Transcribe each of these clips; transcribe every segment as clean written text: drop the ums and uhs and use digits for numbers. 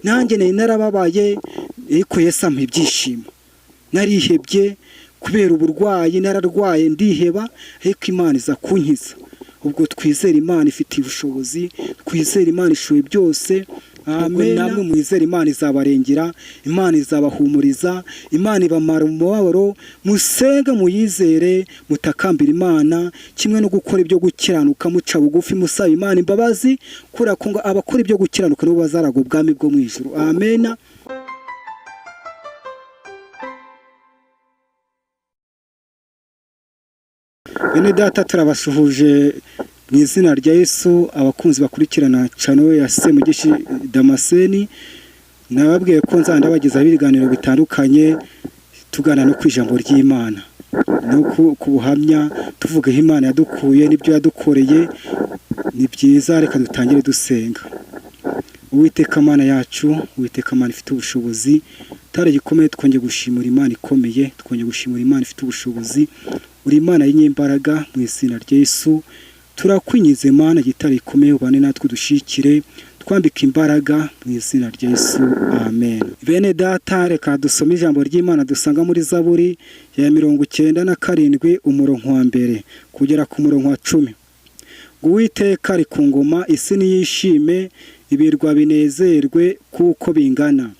nanjye nari narababaye ariko Yesu ampa ibyishimo, narihebye kubera uburwayi, nararwaye ndiheba ariko Imana iza kunkiza. Ubwo twizera Imana ifite ubushobozi, twizera Imana ishoboye byose. Amen. Namwe mwizera Imana izabarengera, Imana izabahumuriza, Imana ibamara umubabaro. Musenga muyizere, mutakambira Imana, kimwe no gukora ibyo gukiranuka muca bugufi musaba Imana imbabazi, kubera ko abakora ibyo gukiranuka nibo bazaraga ubwami bwo mu ijuru. Amen. Bene data turabasuhuje mu izina rya Yesu, abakunzi bakurikirana channel ya Semugeshi Damascene. Nababwiye ko nzanda bagezaho ibiganiro bitandukanye tugana no kwijambo ry'Imana, no kubuhamya tuvuga Imana yadukuye n'ibyo yadukoreye. Ni byiza, reka dutangire dusenga. Uwiteka Mana yacu, Uwiteka Mana ifite ubushobozi, tare gikomeye twongeye gushimira Imana ikomeye, twongeye gushimira Imana ifite ubushobozi. Uri Imana y'inyembaraga, mu izina rya Yesu turakwinyize Mana gitare ikomeye, ubane natwe dushikire, twambika imbaraga mu izina rya Yesu. Amen. Bene data, reka dusome ijambo ry'Imana dusanga muri Zaburi ya 97 umurongo wa mbere kugera ku murongo wa 10. Uwiteka ari ku ngoma, isi niyishime, ibirwa binezerwe kuko bingana.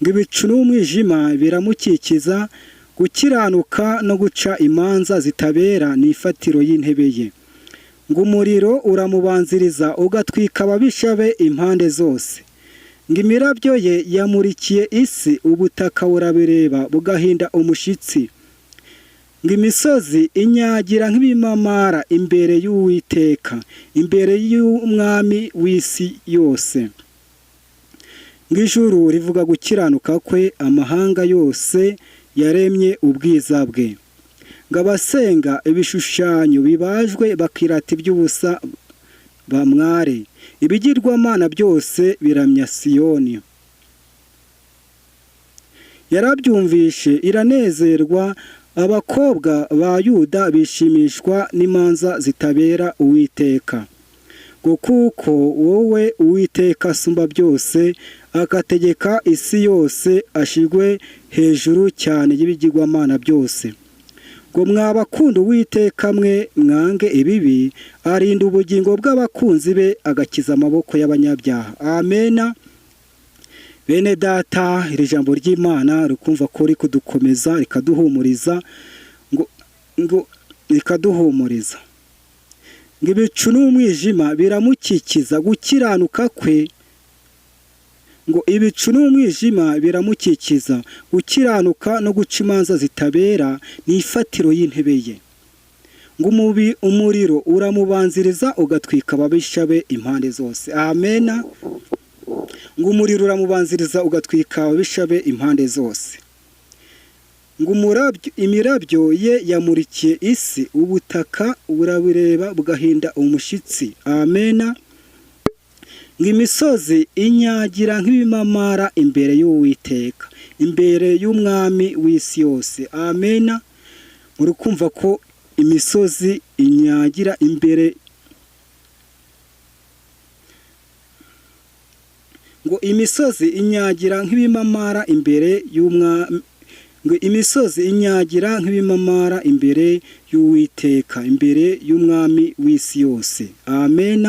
Ngo ibicu n'umwijima biramukikiza, gukiranuka no guca imanza zitabera ni ifatiro y'intebe ye. Ngo umuriro uramubanziriza ugatwika ababisha be impande zose. Ngo imirabyo ye yamurikiye isi, ubutaka burabireba bugahinda umushitsi. Ngo imisozi inyagira nk'ibimamara imbere y'Uwiteka, imbere y'umwami w'isi yose. Ngo ijuru rivuga gukiranuka kwe, amahanga yose yaremye ubwiza bwe. Ngo abasenga ibishushanyo bibajwe bakirata iby'ubusa bamware, ibigirwamana byose biramya Siyoni. Yarabyumvishe iranezerwa, abakobwa ba Yuda bishimishwa n'imanza zitabera Uwiteka. Ngo kuko wowe Uwiteka asumba byose, agategeka isi yose, ashigwe hejuru cyane y'ibigirwamana byose. Ngo mwabakunda Uwiteka mwe mwange ibibi, arinda ubugingo bw'abakunzi be, agakiza amaboko y'abanyabyaha. Amen. Bene data, iri jambo ry'Imana rukumva ko ri kudukomeza rikaduhumuriza, ngo rikaduhumuriza. Ngo ibicu n'umwijima biramukikiza, gukiranuka kwe. Ngo ibicu n'umwijima biramukikiza, gukiranuka no guca imanza zitabera ni ifatiro y'intebe ye. Ngo umuriro uramubanziriza ugatwika ababisha be impande zose. Amen. Ngo umuriro uramubanziriza ugatwika ababisha be impande zose. Ngo imirabyo ye yamurikiye isi, ubutaka burabireba bugahinda umushitsi. Amen. Ngo imisozi inyagira nk'ibimamara imbere y'Uwiteka, imbere y'umwami w'isi yose. Amen. Murukumva ko imisozi inyagira imbere, ngo imisozi inyagira nk'ibimamara imbere y'umwami, ngo imisozi inyagira nk'ibimamara imbere y'Uwiteka, imbere y'umwami w'isi yose. Amen.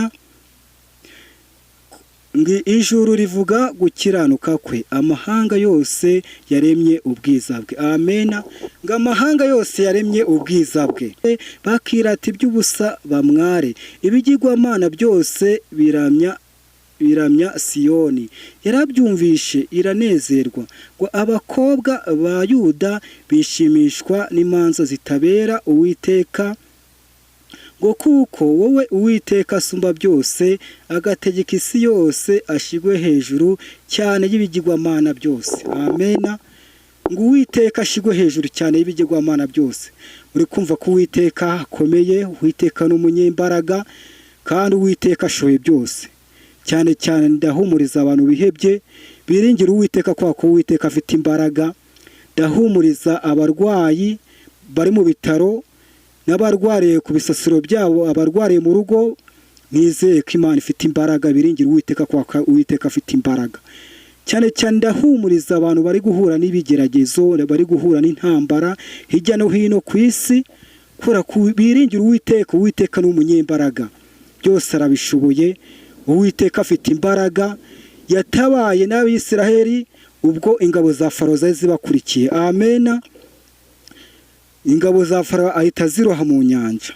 Ngo ijuru rivuga gukiranuka kwe, amahanga yose yaremye ubwiza bwe. Amen. Ngo amahanga yose yaremye ubwiza bwe, bakirata iby'ubusa bamware, ibigirwamana byose biramya Siyoni. Yarabyumvishe iranezerwa, ngo abakobwa ba Yuda bishimishwa n'imanza zitabera Uwiteka. Ngo kuko wowe Uwiteka asumba byose, agategeka isi yose, ashigwe hejuru cyane y'ibigirwamana byose. Amen. Ngo Uwiteka ashigwe hejuru cyane y'ibigirwamana byose. Muri kumva ko Uwiteka akomeye, Uwiteka n'umunyembaraga, kandi Uwiteka ashoboye byose. Cyane cyane ndahumuriza abantu bihebye, biringira Uwiteka kwa ko Uwiteka afite imbaraga. Ndahumuriza abarwayi bari mu bitaro, n'abarwariye ku bisasiro byabo, abarwariye mu rugo, nizeye ko Imana ifite imbaraga, biringira Uwiteka kwa Uwiteka afite imbaraga. cyane cyane ndahumuriza abantu bari guhura n'ibigeragezo, bari guhura n'intambara hirya no hino ku isi, kubera biringira Uwiteka. Uwiteka ni umunyembaraga, byose arabishoboye. Uwiteka afite imbaraga, yatabaye n'Abisiraheli ubwo ingabo za Farawo zari zibakurikiye. Amena. Ingabo za Farawo ahita ziroha mu nyanja.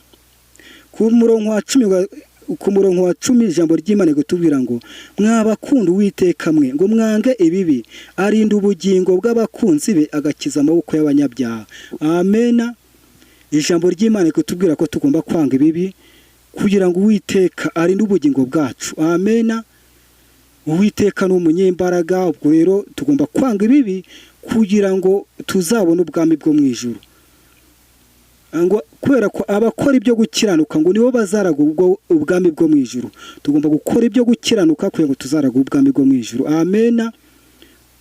Ku murongo wa 10 ijambo ry'Imana gutubwira ngo mwabakunda Uwiteka mwe ngo mwange ibibi, arinda ubugingo bw'abakunzi be, agakiza amaboko y'abanyabyaha. Amena. Ijambo ry'Imana gutubwira ko tugomba kwanga ibibi kugira ngo Uwiteka arinde ubugingo bwacu. Amena. Uwiteka ni umunyembaraga, ubwo rero tugomba kwanga ibibi kugira ngo tuzabone ubwami bwo mu ijuru. Ngo kubera ko abakora ibyo gukiranuka ngo nibo bazaraga ubwami bwo mu ijuru. Tugomba gukora ibyo gukiranuka kugira ngo tuzaraga ubwami bwo mu ijuru. Amena.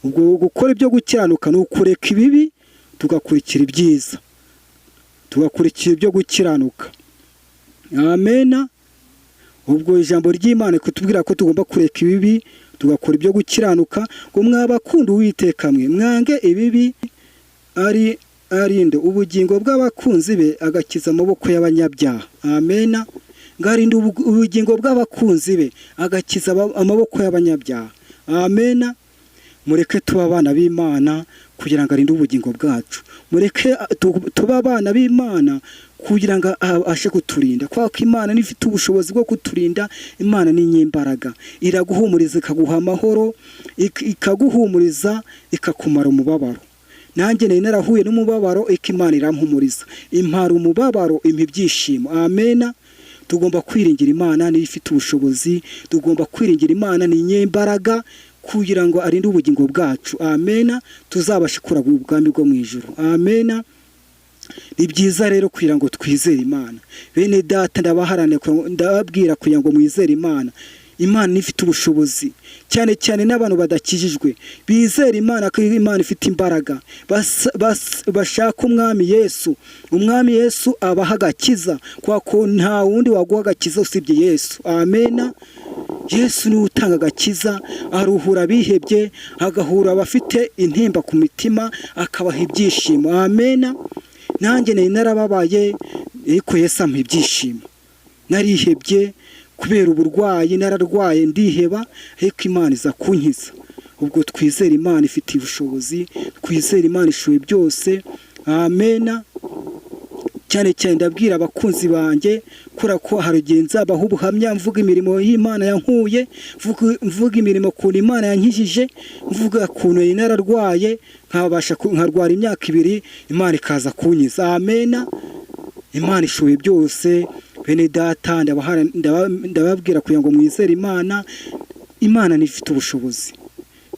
Ubwo gukora ibyo gukiranuka ni ukureka ibibi tugakurikira ibyiza, tugakurikira ibyo gukiranuka. Amena. Ubwo ijambo ry'Imana kutubwira ko tugomba kureka ibibi tugakora ibyo gukiranuka, ngo mwabakunda Uwiteka mwe mwange ibibi, arinde ubugingo bw'abakunzi be, agakiza amaboko y'abanyabyaha. Amena. Ngarinda ubugingo bw'abakunzi be, agakiza amaboko y'abanyabyaha. Amena. Mureke tuba abana b'Imana kugira ngo arinde ubugingo bwacu. Mureke tuba abana b'Imana kugira ngo ashe kuturinda. Kwa ko Imana nifite ubushobozi bwo kuturinda. Imana ni nyembaraga, iraguhumuriza, ikaguha amahoro, ikaguhumuriza, ikakumara umubabaro. Nanjye nari narahuye n'umubabaro, Imana irampumuriza, impara umubabaro, impa ibyishimo. Amena. Tugomba kwiringira Imana, niyo ifite ubushobozi. Tugomba kwiringira Imana, ni nyembaraga, kugira ngo arinde ubugingo bwacu. Amena. Tuzabashe kuragwa ubwami bwo mu ijuru. Amena. Ni byiza rero kugira ngo twizere Imana. Bene data ndabaharane ndababwira kugira ngo mwizere Imana. Imana ifite ubushobozi, cyane cyane n'abantu badakijijwe bizera Imana, ko Imana ifite imbaraga. Bashaka umwami Yesu. Umwami Yesu abaha agakiza, kwa ko nta wundi waguha agakiza usibye Yesu. Amena. Yesu ni utanga agakiza, aruhura abihebye, agahura abafite intimba ku mitima, akabaha ibyishimo. Amena. Nanjye nari narababaye, ariko Yesu ampa ibyishimo. Narihebye kubera uburwayi, nararwaye ndiheba, ariko Imana iza kunkiza. Ubwo twizera Imana ifite ubushobozi, twizera Imana ishoboye byose. Amena. Cyane cyane ndabwira abakunzi banjye kura ko harugenza abaho ubuhamya, mvuga imirimo y'Imana yankuye, mvuga imirimo kuntu Imana yankijije, mvuga kuntu nararwaye nkarwara imyaka 2 Imana ikaza kunkiza. Amena. Imana ishoboye byose. Bene data ndababwira kugira ngo mwizere Imana. Imana nifite ubushobozi,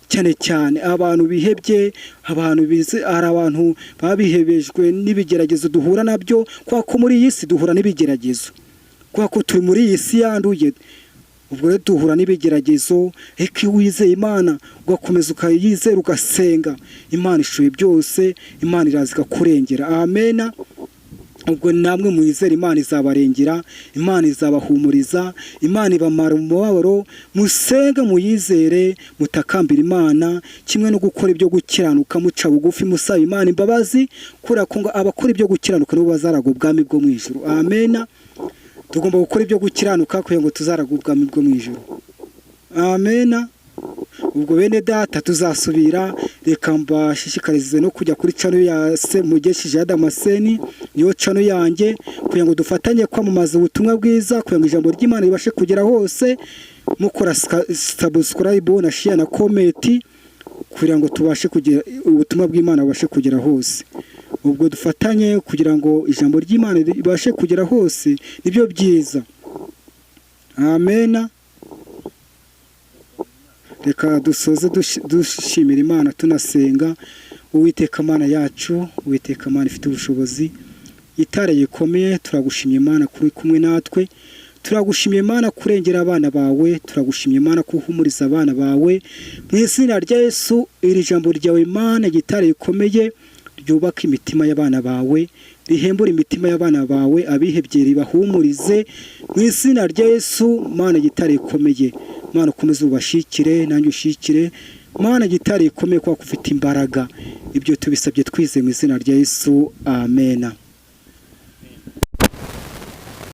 cyane cyane abantu bihebye, abantu ari abantu babihebejwe n'ibigeragezo duhura nabyo. Kwa ko muri iyi si duhura n'ibigeragezo, kwa ko turi muri iyi si yanduye, ubwo rero duhura n'ibigeragezo. Eki wizeye Imana ugakomeza ukayizera, ugasenga, Imana ishoboye byose. Imana iraza ikakurengera. Amena. Ubwo namwe mwizera Imana izabarengera, Imana izabahumuriza, Imana ibamara umubabaro. Musenge, muyizere, mutakambira Imana, kimwe no gukora ibyo gukiranuka, muca bugufi, musaba Imana imbabazi, kura ko ngo abakora ibyo gukiranuka nibo bazaraga ubwami bwo mu ijuru. Amena. Tugomba gukora ibyo gukiranuka kugira ngo tuzaraga ubwami bwo mu ijuru. Amena. Ubwo bene data tuzasubira, reka mbashishikarize no kujya kuri channel ya Semugeshi Damascene, niyo channel yanjye, kugira ngo dufatanye kwamamaza ubutumwa bwiza, kugira ngo ijambo ry'Imana ribashe kugera hose. Mukora subscribe na share na comment, kugira ngo tubashe kugira ubutumwa bw'Imana bubashe kugera hose. Ubwo dufatanye kugira ngo ijambo ry'Imana ribashe kugera hose, nibyo byiza. Amena. Reka dusoze dushimira Imana tunasenga. Uwiteka Mana yacu, Uwiteka Mana ifite ubushobozi, itara yikomeye, turagushimye Imana kuri kumwe natwe. Turagushimye Imana kurengera abana bawe, turagushimye Imana kuhumuriza abana bawe. Mu izina rya Yesu, iri jambo ryawe Imana gitare yikomeye, ryubaka imitima y'abana bawe, rihembura imitima y'abana bawe, abihebye ribahumurize. Mu izina rya Yesu, Mana gitare yikomeye, Mana ukomeze ubashikire, nanjye ushikire, Mana gitari ikomeye kwa kufite imbaraga ibyo tubisabye twize mu izina rya Yesu amena.